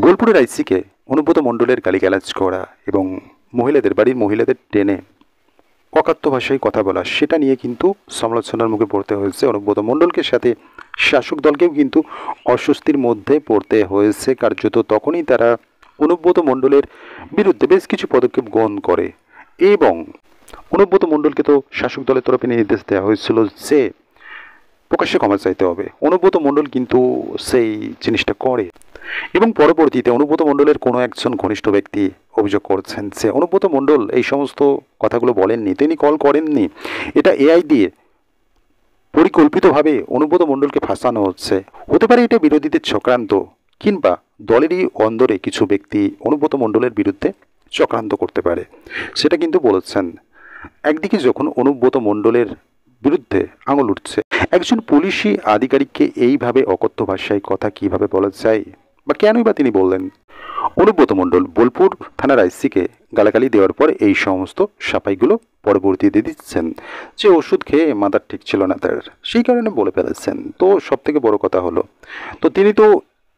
বোলপুরের আইসিকে অনুব্রত মণ্ডলের গালিগালাজ করা এবং বাড়ির মহিলাদের টেনে অকাত্য ভাষায় কথা বলা, সেটা নিয়ে কিন্তু সমালোচনার মুখে পড়তে হয়েছে অনুব্রত মণ্ডলকে। সাথে শাসক দলকেও কিন্তু অস্বস্তির মধ্যে পড়তে হয়েছে কার্যত। তখনই তারা অনুব্রত মণ্ডলের বিরুদ্ধে বেশ কিছু পদক্ষেপ গ্রহণ করে এবং অনুব্রত মণ্ডলকে তো শাসক দলের তরফে নির্দেশ দেওয়া হয়েছিল যে প্রকাশ্যে ক্ষমা চাইতে হবে। অনুব্রত মণ্ডল কিন্তু সেই জিনিসটা করে এবং পরবর্তীতে অনুব্রত মণ্ডলের কোনো একজন ঘনিষ্ঠ ব্যক্তি অভিযোগ করছেন যে অনুব্রত মণ্ডল এই সমস্ত কথাগুলো বলেননি, তিনি কল করেননি, এটা এআই দিয়ে পরিকল্পিতভাবে অনুব্রত মণ্ডলকে ফাঁসানো হচ্ছে। হতে পারে এটা বিরোধীদের চক্রান্ত, কিংবা দলেরই অন্দরে কিছু ব্যক্তি অনুব্রত মণ্ডলের বিরুদ্ধে চক্রান্ত করতে পারে, সেটা কিন্তু বলেছেন। একদিকে যখন অনুব্রত মণ্ডলের বিরুদ্ধে আঙুল উঠছে, একজন পুলিশি আধিকারিককে এইভাবে অকথ্য ভাষায় কথা কিভাবে বলা যায়, বা কেনই বা তিনি বললেন? অনুব্রত মণ্ডল বোলপুর থানার আইসিকে গালাগালি দেওয়ার পর এই সমস্ত সাফাইগুলো পরবর্তীতে দিচ্ছেন যে ওষুধ খেয়ে মাথার ঠিক ছিল না তার, সেই কারণে বলে ফেলেছেন। তো সব থেকে বড় কথা হলো, তো তিনি তো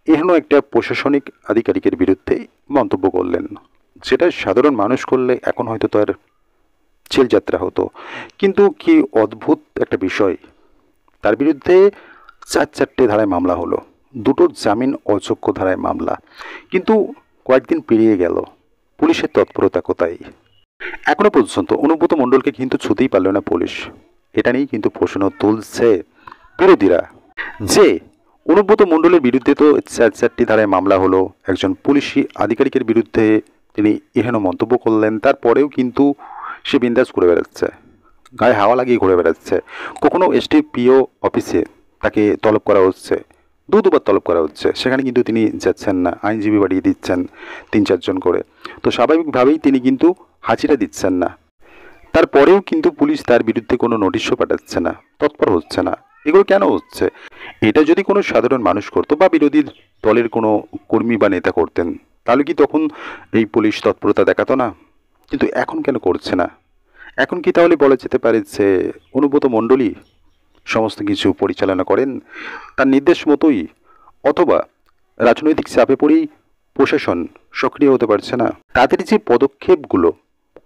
এহেন একটা প্রশাসনিক আধিকারিকের বিরুদ্ধে মন্তব্য করলেন, যেটা সাধারণ মানুষ করলে এখন হয়তো তার জেলযাত্রা হতো। কিন্তু কি অদ্ভুত একটা বিষয়, তার বিরুদ্ধে চারটে ধারায় মামলা হলো, দুটো জামিন অযোগ্য ধারায় মামলা, কিন্তু কয়েকদিন পেরিয়ে গেল, পুলিশের তৎপরতা কোথায়? এখনো পর্যন্ত অনুব্রত মণ্ডলকে কিন্তু ছুতেই পারল না পুলিশ। এটা নিয়েই কিন্তু প্রশ্ন তুলছে বিরোধীরা যে অনুব্রত মণ্ডলের বিরুদ্ধে তো চারটি ধারায় মামলা হলো, একজন পুলিশি আধিকারিকের বিরুদ্ধে তিনি এহেন মন্তব্য করলেন, তারপরেও কিন্তু সে বিন্দাস ঘুরে বেড়াচ্ছে, গায়ে হাওয়া লাগিয়ে ঘুরে বেড়াচ্ছে। কখনো এসডিপিও অফিসে তাকে তলব করা হচ্ছে, দুবার তলব করা হচ্ছে, সেখানে কিন্তু তিনি যাচ্ছেন না, আইনজীবী বাড়িয়ে দিচ্ছেন 3-4 জন করে। তো স্বাভাবিকভাবেই তিনি কিন্তু হাজিরা দিচ্ছেন না। তারপরেও কিন্তু পুলিশ তার বিরুদ্ধে কোনো নোটিশও পাঠাচ্ছে না, তৎপর হচ্ছে না। এগুলো কেন হচ্ছে? এটা যদি কোনো সাধারণ মানুষ করতো বা বিরোধী দলের কোনো কর্মী বা নেতা করতেন, তাহলে কি তখন এই পুলিশ তৎপরতা দেখাতো না? কিন্তু এখন কেন করছে না? এখন কি তাহলে বলা যেতে পারে যে অনুব্রত মণ্ডলই সমস্ত কিছু পরিচালনা করেন তার নির্দেশ মতোই, অথবা রাজনৈতিক চাপে পড়েই প্রশাসন সক্রিয় হতে পারছে না? তাদের যে পদক্ষেপগুলো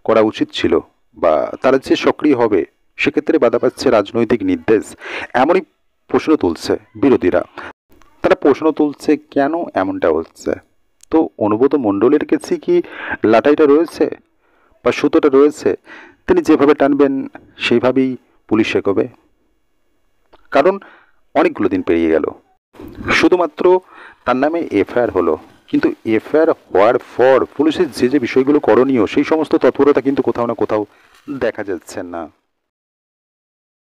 করা উচিত ছিল বা তারা যে সক্রিয় হবে, সেক্ষেত্রে বাধা পাচ্ছে রাজনৈতিক নির্দেশ, এমনই প্রশ্ন তুলছে বিরোধীরা। তারা প্রশ্ন তুলছে কেন এমনটা হচ্ছে। তো অনুব্রত মণ্ডলের কাছে কি লাটাইটা রয়েছে বা সুতোটা রয়েছে, তিনি যেভাবে টানবেন সেইভাবেই পুলিশ এগোবে? কারণ অনেকগুলো দিন পেরিয়ে গেল, শুধুমাত্র তার নামে এফআইআর হলো, কিন্তু এফআইআর হওয়ার পর পুলিশের যে বিষয়গুলো করণীয়, সেই সমস্ত তৎপরতা কিন্তু কোথাও না কোথাও দেখা যাচ্ছে না।